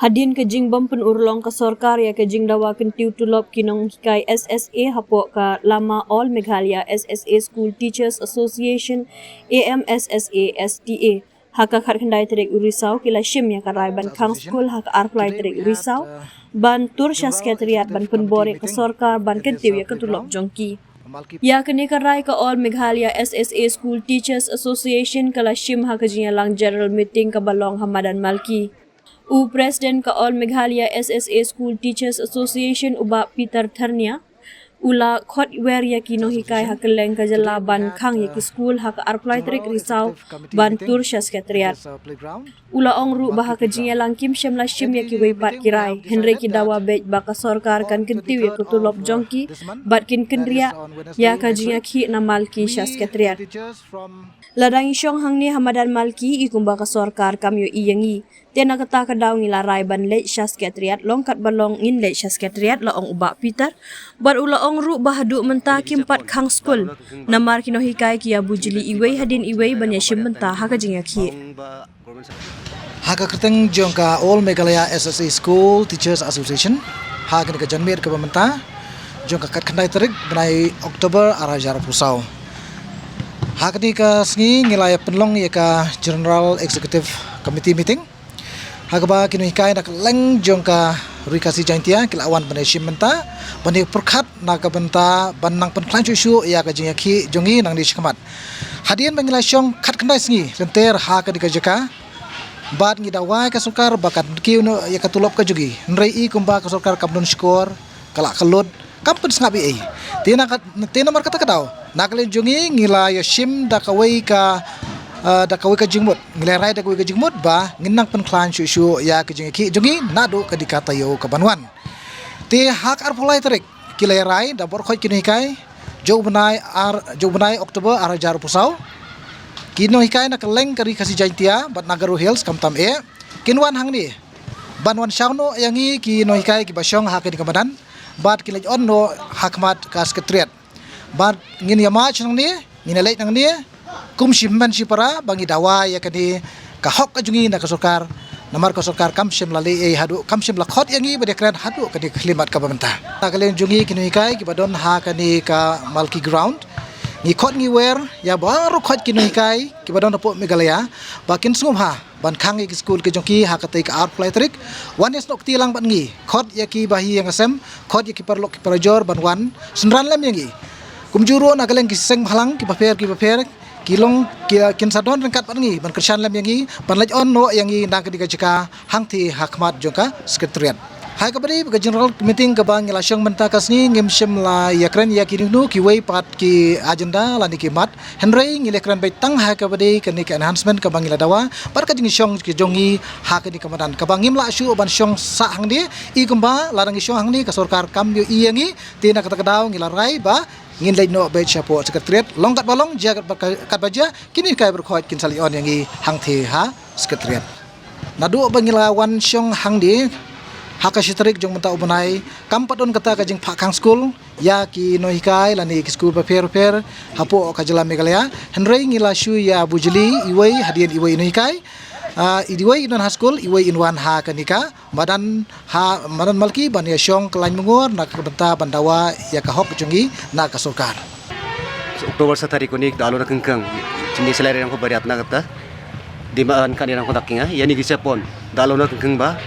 Hadin ke jing bam penurlong ke sorkar ya ke jing dawa kentiu tulop kinong kai SSA hapok ka lama All Meghalaya SSA School Teachers Association AMSSA STA haka khar khandai terek urisau kila shim ya karai ban khang school haka arplai terek urisau ban tur sekretariat ban penbore ke sorkar ban kentiu ya ketulop jongki ya kene karai ka All Meghalaya SSA School Teachers Association kala shim haka jinya lang general meeting ka balong Hamadan Malki Presiden ka All Meghalaya SSA School Teachers Association uba Peter Tharnia ula khotwer ya kino hikai hakeleng ka jala ban khang ya ki school hak arplai trik risau ban tur sekretariat ula ongru bah ka jinya langkim shemla shim ya ki weipat kirai Henry ki dawa bej ba ka sorkar kan kentiu ya kutulop jongki bat kin kendria ya ka jinya ki namal ki sekretariat ladang isyong hang ni Hamadan Malki ikumba ka sorkar kamyo iyangi tena kata ka daw ngila rai ban lej sekretariat longkat balong in lej sekretariat la ong uba Peter bar ula ong ru bahadu menta kimpat khang school namar kino hikai kia bujili iwei hadin iwei ban yashim menta haka jingya khi haka kerteng jongka All Meghalaya SSA School Teachers Association haka ka janmir ka bamenta jongka kat khandai tarik benai Oktober arajar pusau haka ni ka sngi ngilaya penlong ya ka General Executive Committee meeting haka ba kino hikai nak leng jongka rikasi jaintia kilawan bane shimenta bane perkhat na ka benta banang pen klan chu ya ka jingya khi jongi nang di shikmat hadian bangila syong khat khandai sngi lenter ha ka dikajaka bad ngi dawai ka sukar bakat ki no ya ka tulop ka jugi nrei I kumba ka sukar kamdun skor kala kalod kampun snabi tina mar kata kadaw nakalen jongi ngila ya shim da kawai ka da kawai ka jingmut ngilai rai da kawai ka jingmut ba nginang pen klan shu ya ka jingi jongi nado ka dikata yo ka banwan ti hak ar pulai tarik kilai rai da bor khoi kini kai jo benai Oktober ar jar pusau kino hikai na keleng kari kasi jaintia bat Nagaru Hills kamtam kinwan hang ni banwan shauno yangi kino hikai ki basyong hak di kamadan bat kilai on no hakmat ka sekretariat bat ngin yama chung ni nginalai nang ni kum shimman shipara bangi dawa ya kani ka hok ka jungi na ka sorkar namar ka sorkar kam shim lali hadu kam shim la khot yangi bade kran hadu kani khlimat ka bamenta ta kalen jungi kini kai ki badon ha kani ka Malki ground ni khot ngi wer ya baru khot kini kai ki badon po Meghalaya bakin sungum ha ban khang ki school ki jongki ha ka tai ka art playtrik one is nok tilang ban ngi khot ya ki bahi yang asem khot ya ki perlok ki parajor ban wan sunran lam yangi kumjuro na kalen ki seng halang ki paper kilong kin sadon rengkat pangi ban kersan lam yangi ban laj on no yangi na ka dikajaka hangti hakmat jongka sekretariat hai kabari ka general meeting ka bang ilasyong menta kasni ngimshim la yakran yakinu ki wei pat ki agenda la ni kimat henry ngilekran bai tang hai kabari kani ka enhancement ka bang iladawa par ka jingsyong ki jongi ha ka ni kamadan ka bang ngimla shu ban syong sa hang di I kumba larang isyong hang ni ka sorkar kamyo iyangi tina kata kadaw ngilarai ba ngin lai no be chapo sekretariat longkat balong jagat kat baja kini kai berkhot kin sali on yangi hang the ha sekretariat nadu bangila wan syong hang di haka shitrik jong menta ubnai kampadon kata ka jing phakang school ya ki no hikai lani ki school paper hapo ka jala Meghalaya henry ngila shu ya bujili iwei hadian iwei no hikai idiwei inon school iwei inwan ha kanika madan Malki ban ya syong kelain mengur nak benta bandawa ya ka hok jungi na ka sorkar Oktober sa tarik unik dalo na kengkeng cindi selera yang ko bariat na kata di maan kan yang ko takinga yani gisepon dalo na kengkeng ba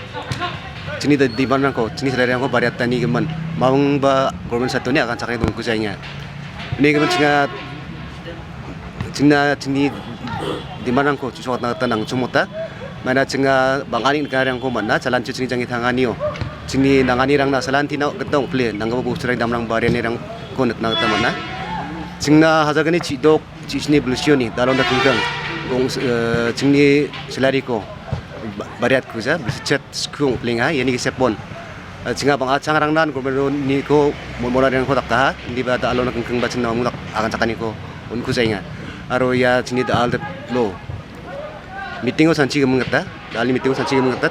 cindi di mana ko cindi selera yang ko bariat tani geman maung ba government satu ni akan sakai tunggu sayangnya ini geman cindi di mana ko susuat na tanang cumuta mana cenga bangani negara yang ko mana jalan cuci jangi tanganio cindi nangani rang na salanti na getong ple nangga bu surai damlang barian rang ko nak na tamana cingna hazagani cidok cisni blusioni dalon da kengkeng gong cingni selari ko bariat ku ja chat skung plinga yani sepon cinga bang acang rang nan ko ni ko momola rang ko takka di ba dalon da kengkeng ba cinna mulak akan sakani ko unku jainga aro ya cini da al lo meeting o sanci gemengata dali meeting o sanci gemengata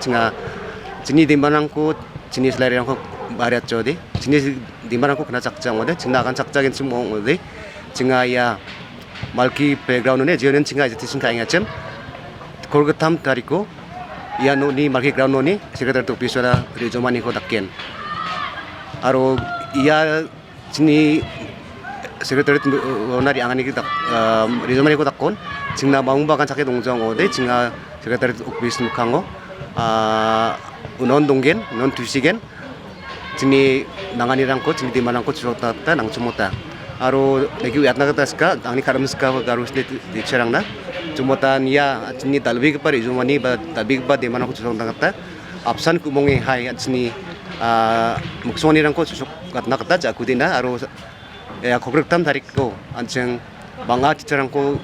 cini di manang ko cini selari ko bariat jodi cini di manang ko kena cakjang ode cina akan cakjagin semua ode cinga ya Malki playground ne jeonen cinga jati singka ingacem kolgatam tariko ia no ni market ground no ni secretary to pisora rizomani ko dakken aro ia sini secretary onari angani kita rizomani ko dakkon jingna maungbakan sakit dongjong ode jinga secretary office mukango unon donggen non tusigen jini nanganirangko jini dimanangko curota nang cumota aro lagi uyatna kataska angni karamska garus di cerangna cumotan ya jini dalbi par izumani ba dalbi ba dimanangko curota kata absan kumongi hai jini muksonirangko susuk katna kata jakudina aro ya kobriktam tarikko anjeng banga ticerangko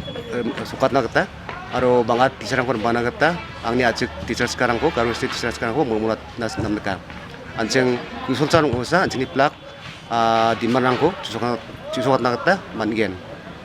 sukatna kata aro banga ticerangko bana kata angni ajik teacher sekarang ko garus teacher sekarang ko mulat nas namdeka anjeng kusulsan usa anjing plak di manangko jusok nagadta mangen